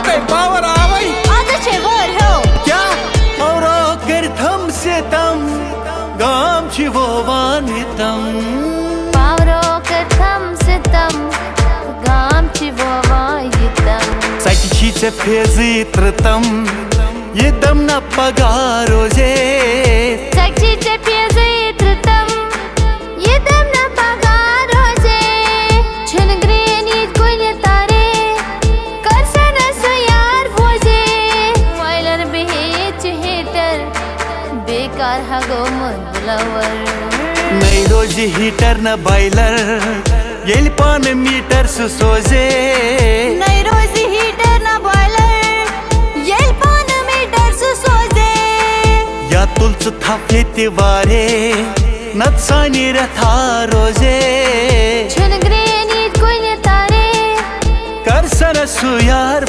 ते पावर आवई आज छे वर हो क्या औरो कर थम से तम गाम छी वो वानितम पावरो कथम सितम गाम छी वो वायितम सच छी से फेजित्रतम ये दम न पगारो जे सच्ची चे पेजित्रतम ये दम न पगारो जे छन ग्रेनी कोइले तारे करसन सो यार भोजे वाइलर बेच हेटर बेकार हगो मन बुलावर नहीं रोज हीटर न बाइलर ये पान मीटर सोजे नहीं रोज हीटर ना बॉयलर ये पान मीटर सोजे या तुलच थापे वारे नत सानी रथा रोजे छन ग्रेनी कोइले तारे कर सन सुयार